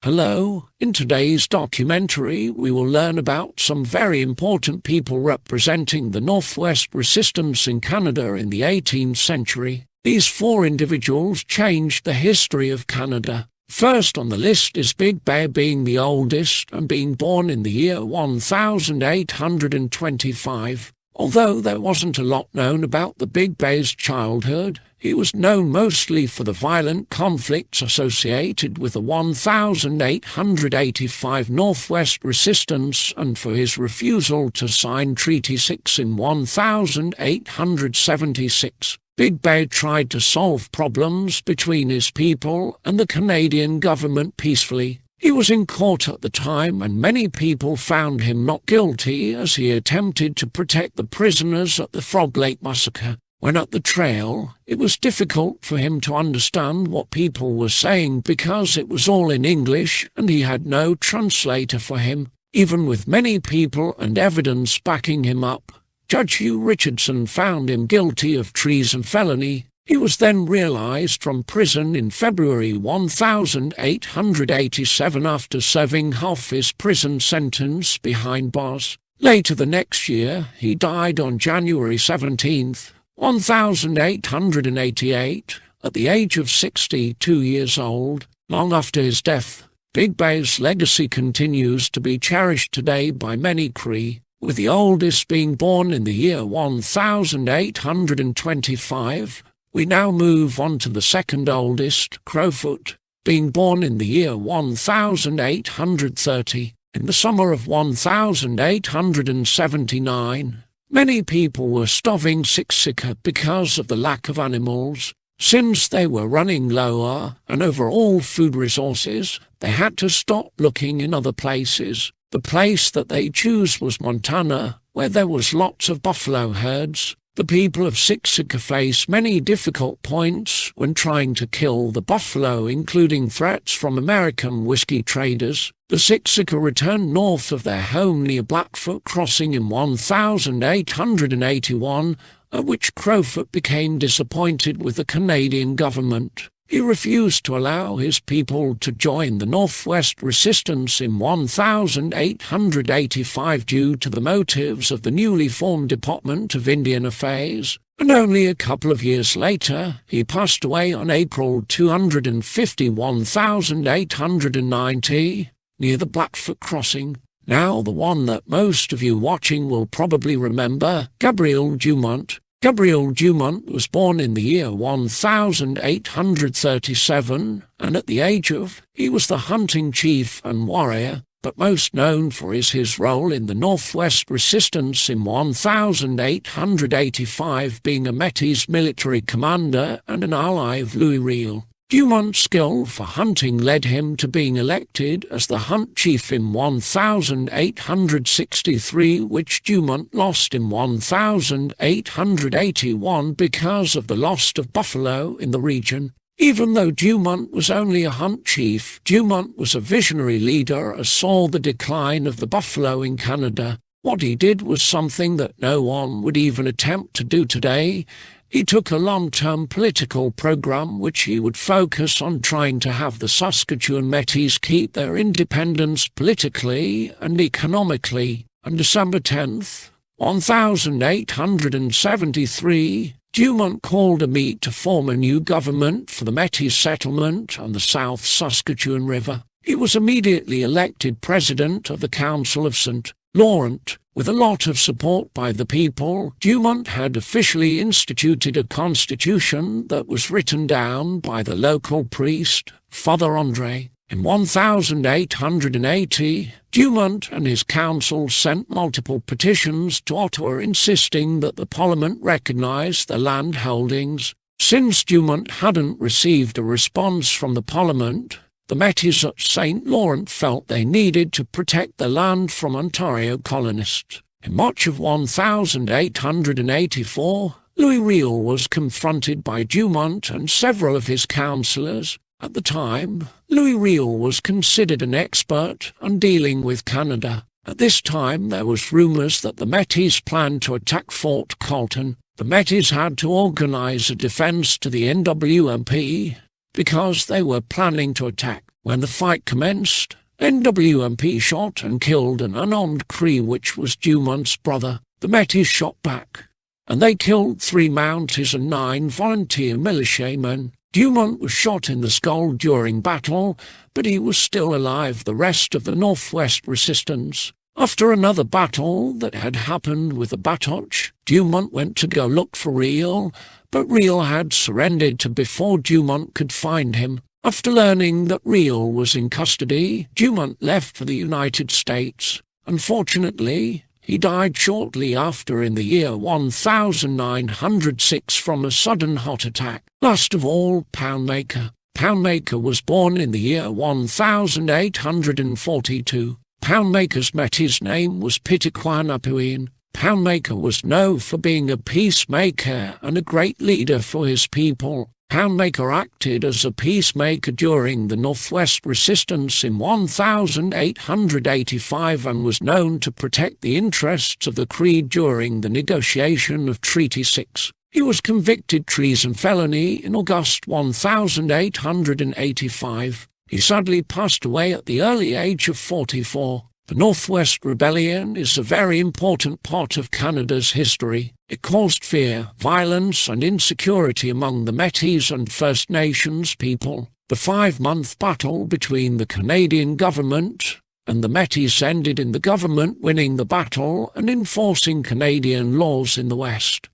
Hello, in today's documentary we will learn about some very important people representing the Northwest Resistance in Canada in the 18th century. These 4 individuals changed the history of Canada. First on the list is Big Bear, being the oldest and being born in the year 1825. Although there wasn't a lot known about the Big Bear's childhood, he was known mostly for the violent conflicts associated with the 1885 Northwest Resistance and for his refusal to sign Treaty 6 in 1876. Big Bear tried to solve problems between his people and the Canadian government peacefully. He was in court at the time, and many people found him not guilty as he attempted to protect the prisoners at the Frog Lake Massacre. When at the trail, it was difficult for him to understand what people were saying because it was all in English and he had no translator for him. Even with many people and evidence backing him up, Judge Hugh Richardson found him guilty of treason felony. He was then released from prison in February 1887 after serving half his prison sentence behind bars. Later the next year, he died on January 17, 1888, at the age of 62 years old. Long after his death, Big Bear's legacy continues to be cherished today by many Cree, with the oldest being born in the year 1825. We now move on to the second oldest, Crowfoot, being born in the year 1830. In the summer of 1879, many people were starving Siksika because of the lack of animals. Since they were running lower and over all food resources, they had to stop looking in other places. The place that they chose was Montana, where there was lots of buffalo herds. The people of Siksika faced many difficult points when trying to kill the buffalo, including threats from American whiskey traders. The Siksika returned north of their home near Blackfoot Crossing in 1881, at which Crowfoot became disappointed with the Canadian government. He refused to allow his people to join the Northwest Resistance in 1885 due to the motives of the newly formed Department of Indian Affairs, and only a couple of years later he passed away on April 250, 1890, near the Blackfoot Crossing. Now the one that most of you watching will probably remember, Gabriel Dumont. Gabriel Dumont was born in the year 1837, and at the age of, he was the hunting chief and warrior, but most known for his role in the Northwest Resistance in 1885, being a Métis military commander and an ally of Louis Riel. Dumont's skill for hunting led him to being elected as the hunt chief in 1863, which Dumont lost in 1881 because of the loss of buffalo in the region. Even though Dumont was only a hunt chief, Dumont was a visionary leader and saw the decline of the buffalo in Canada. What he did was something that no one would even attempt to do today. He took a long-term political program which he would focus on trying to have the Saskatchewan Métis keep their independence politically and economically. On December 10th, 1873, Dumont called a meet to form a new government for the Métis settlement on the South Saskatchewan River. He was immediately elected president of the Council of St. Laurent. With a lot of support by the people, Dumont had officially instituted a constitution that was written down by the local priest, Father André. In 1880, Dumont and his council sent multiple petitions to Ottawa insisting that the Parliament recognize the land holdings. Since Dumont hadn't received a response from the Parliament, the Métis at St. Laurent felt they needed to protect the land from Ontario colonists. In March of 1884, Louis Riel was confronted by Dumont and several of his councillors. At the time, Louis Riel was considered an expert on dealing with Canada. At this time, there was rumours that the Métis planned to attack Fort Carleton. The Métis had to organise a defence to the NWMP because they were planning to attack. When the fight commenced, NWMP shot and killed an unarmed Cree, which was Dumont's brother. The Metis shot back, and they killed 3 Mounties and 9 volunteer militiamen. Dumont was shot in the skull during battle, but he was still alive the rest of the Northwest Resistance. After another battle that had happened with the Batoche, Dumont went to go look for Riel, but Riel had surrendered before Dumont could find him. After learning that Riel was in custody, Dumont left for the United States. Unfortunately, he died shortly after in the year 1906 from a sudden heart attack. Last of all, Poundmaker. Poundmaker was born in the year 1842. Poundmaker's Metis name was Pitiquanapuian. Poundmaker was known for being a peacemaker and a great leader for his people. Poundmaker acted as a peacemaker during the Northwest Resistance in 1885 and was known to protect the interests of the Cree during the negotiation of Treaty 6. He was convicted treason felony in August 1885. He sadly passed away at the early age of 44. The Northwest Rebellion is a very important part of Canada's history. It caused fear, violence and insecurity among the Métis and First Nations people. The 5-month battle between the Canadian government and the Métis ended in the government winning the battle and enforcing Canadian laws in the West.